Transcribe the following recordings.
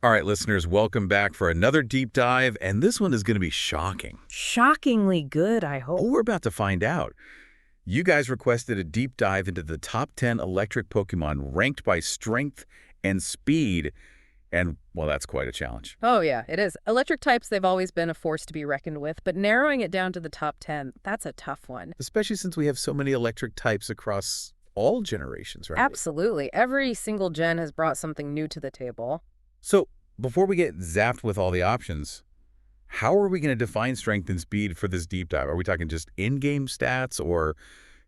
All right, listeners, welcome back for another deep dive, and this one is going to be shocking. Shockingly good, I Oh, hope. we're about to find out. You guys requested a deep dive into the top 10 electric Pokemon ranked by strength and speed, and, well, that's quite a challenge. Oh, yeah, it is. Electric types, they've always been a force to be reckoned with, but narrowing it down to the top 10, that's a tough one. Especially since we have so many electric types across all generations, right? Absolutely. Every single gen has brought something new to the table. So, before we get zapped with all the options, how are we going to define strength and speed for this deep dive? Are we talking just in-game stats or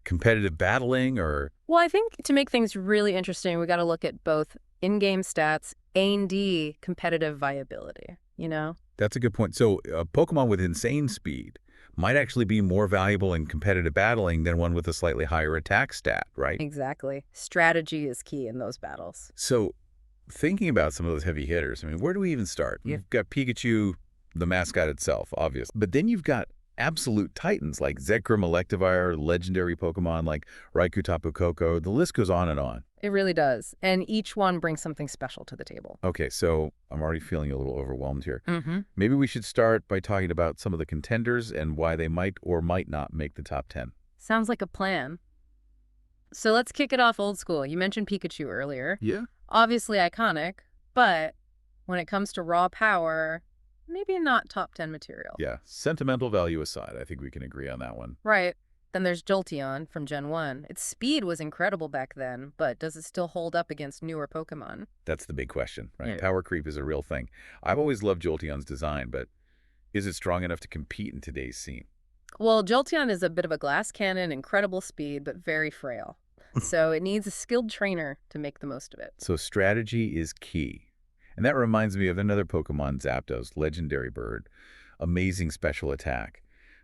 competitive battling or... Well, I think to make things really interesting, we got to look at both in-game stats and competitive viability, you know? That's a good point. So a Pokemon with insane speed might actually be more valuable in competitive battling than one with a slightly higher attack stat, right? Exactly. Strategy is key in those battles. So thinking about some of those heavy hitters, I mean, where do we even start? You've got Pikachu, the mascot itself, obvious. But then you've got absolute titans like Zekrom, Electivire, legendary Pokemon like Raikou, Tapu Koko. The list goes on and on. It really does. And each one brings something special to the table. Okay, so I'm already feeling a little overwhelmed here. Mm-hmm. Maybe we should start by talking about some of the contenders and why they might or might not make the top 10. Sounds like a plan. So let's kick it off old school. You mentioned Pikachu earlier. Yeah? Obviously iconic, but when it comes to raw power, maybe not top 10 material. Yeah, sentimental value aside, I think we can agree on that one. Right. Then there's Jolteon from Gen 1. Its speed was incredible back then, but does it still hold up against newer Pokemon? That's the big question, right? Yeah. Power creep is a real thing. I've always loved Jolteon's design, but is it strong enough to compete in today's scene? Well, Jolteon is a bit of a glass cannon, incredible speed, but very frail. So it needs a skilled trainer to make the most of it. So strategy is key. And that reminds me of another Pokemon, Zapdos, legendary bird. Amazing special attack.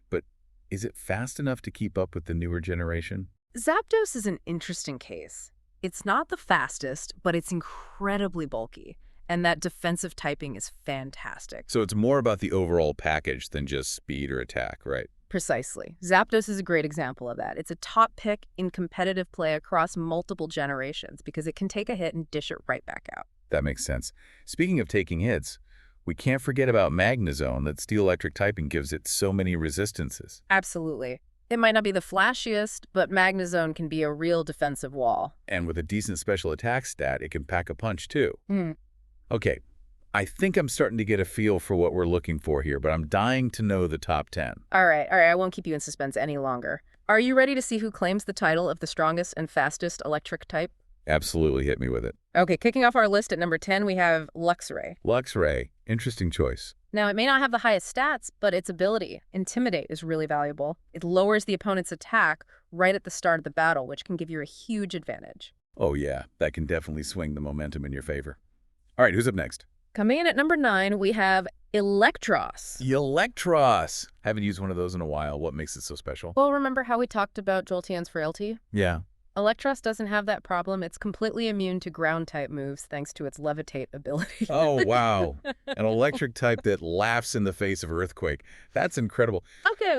But is it fast enough to keep up with the newer generation? Zapdos is an interesting case. It's not the fastest, but it's incredibly bulky, and that defensive typing is fantastic. So it's more about the overall package than just speed or attack, right? Precisely. Zapdos is a great example of that. It's a top pick in competitive play across multiple generations because it can take a hit and dish it right back out. That makes sense. Speaking of taking hits, we can't forget about Magnezone, that steel-electric typing gives it so many resistances. Absolutely. It might not be the flashiest, but Magnezone can be a real defensive wall. And with a decent special attack stat, it can pack a punch too. Okay, I think I'm starting to get a feel for what we're looking for here, but I'm dying to know the top 10. All right, I won't keep you in suspense any longer. Are you ready to see who claims the title of the strongest and fastest electric type? Absolutely, hit me with it. Okay, kicking off our list at number 10, we have Luxray. Luxray, interesting choice. Now, it may not have the highest stats, but its ability, Intimidate, is really valuable. It lowers the opponent's attack right at the start of the battle, which can give you a huge advantage. Oh yeah, that can definitely swing the momentum in your favor. All right, who's up next? Coming in at number 9, we have Electros. Electros. Haven't used one of those in a while. What makes it so special? Well, remember how we talked about Jolteon's frailty? Yeah. Electros doesn't have that problem. It's completely immune to ground-type moves thanks to its levitate ability. Oh, wow. An electric type that laughs in the face of earthquake. That's incredible.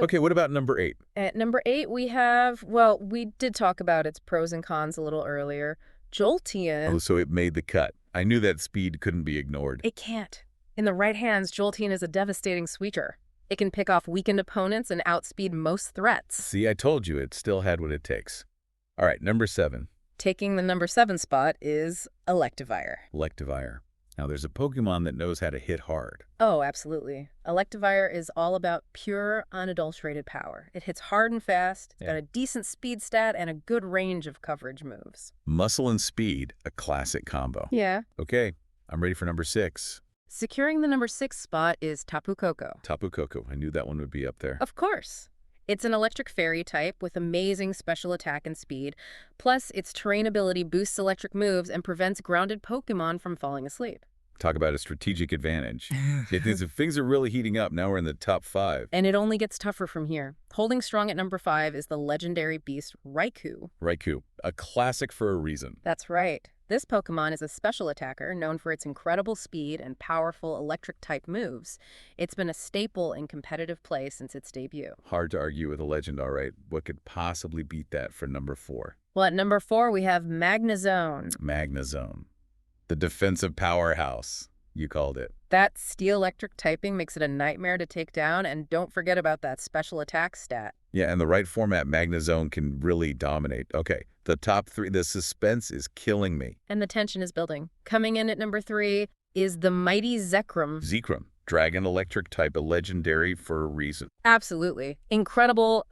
Okay, what about number 8? At number 8, we have, well, we did talk about its pros and cons a little earlier. Jolteon. Oh, so it made the cut. I knew that speed couldn't be ignored. It can't. In the right hands, Jolteon is a devastating sweeper. It can pick off weakened opponents and outspeed most threats. See, I told you it still had what it takes. All right, number 7. Taking the number 7 spot is Electivire. Electivire. Now, there's a Pokemon that knows how to hit hard. Oh, absolutely. Electivire is all about pure, unadulterated power. It hits hard and fast, it's got a decent speed stat, and a good range of coverage moves. Muscle and speed, a classic combo. Yeah. Okay, I'm ready for number 6. Securing the number 6 spot is Tapu Koko. Tapu Koko. I knew that one would be up there. Of course. It's an electric fairy type with amazing special attack and speed. Plus, its terrain ability boosts electric moves and prevents grounded Pokemon from falling asleep. Talk about a strategic advantage. If things are really heating up, now we're in the top 5. And it only gets tougher from here. Holding strong at number 5 is the legendary beast Raikou. Raikou, a classic for a reason. That's right. This Pokemon is a special attacker known for its incredible speed and powerful electric-type moves. It's been a staple in competitive play since its debut. Hard to argue with a legend, all right. What could possibly beat that for number 4? Well, at number 4, we have Magnezone. Magnezone, the defensive powerhouse. You called it. That steel-electric typing makes it a nightmare to take down, and don't forget about that special attack stat. Yeah, and the right format, Magnezone can really dominate. Okay, the top three, the suspense is killing me. And the tension is building. Coming in at number 3 is the mighty Zekrom. Zekrom, Dragon Electric type, a legendary for a reason. Absolutely. Incredible,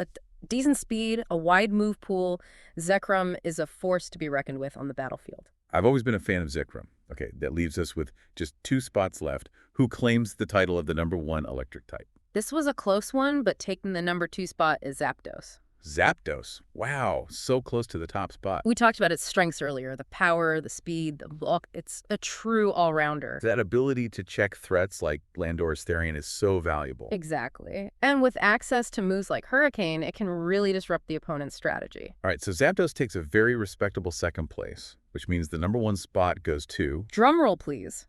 decent speed, a wide move pool. Zekrom is a force to be reckoned with on the battlefield. I've always been a fan of Zekrom. Okay, that leaves us with just 2 spots left. Who claims the title of the #1 electric type? This was a close one, but taking the number 2 spot is Zapdos. Zapdos. Wow, so close to the top spot. We talked about its strengths earlier, the power, the speed, the bulk. It's a true all-rounder. That ability to check threats like Landorus Therian is so valuable. Exactly. And with access to moves like Hurricane, it can really disrupt the opponent's strategy. All right, so Zapdos takes a very respectable second place, which means the #1 spot goes to... Drumroll, please.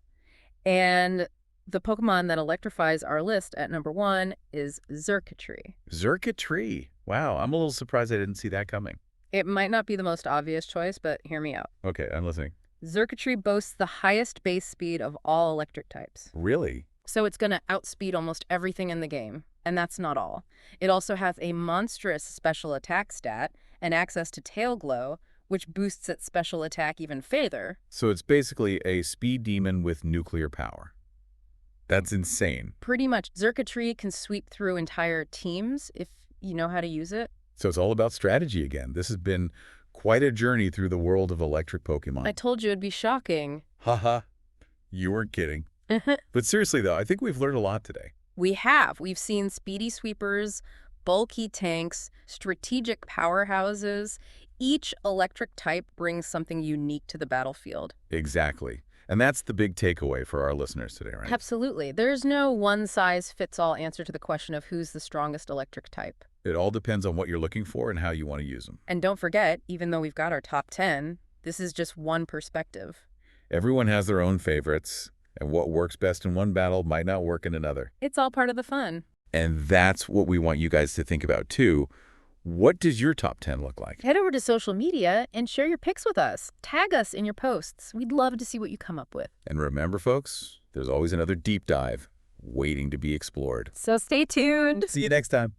And the Pokemon that electrifies our list at number 1 is Xurkitree. Xurkitree. Wow, I'm a little surprised I didn't see that coming. It might not be the most obvious choice, but hear me out. Okay, I'm listening. Xurkitree boasts the highest base speed of all electric types. Really? So it's going to outspeed almost everything in the game. And that's not all. It also has a monstrous special attack stat and access to Tail Glow, which boosts its special attack even further. So it's basically a speed demon with nuclear power. That's insane. Pretty much. Xurkitree can sweep through entire teams if you know how to use it. So it's all about strategy again. This has been quite a journey through the world of electric Pokemon. I told you it'd be shocking. Haha, you weren't kidding. But seriously, though, I think we've learned a lot today. We have. We've seen speedy sweepers, bulky tanks, strategic powerhouses. Each electric type brings something unique to the battlefield. Exactly. And that's the big takeaway for our listeners today, right? Absolutely. There's no one-size-fits-all answer to the question of who's the strongest electric type. It all depends on what you're looking for and how you want to use them. And don't forget, even though we've got our top 10, this is just one perspective. Everyone has their own favorites, and what works best in one battle might not work in another. It's all part of the fun. And that's what we want you guys to think about, too. What does your top 10 look like? Head over to social media and share your picks with us. Tag us in your posts. We'd love to see what you come up with. And remember, folks, there's always another deep dive waiting to be explored. So stay tuned. See you next time.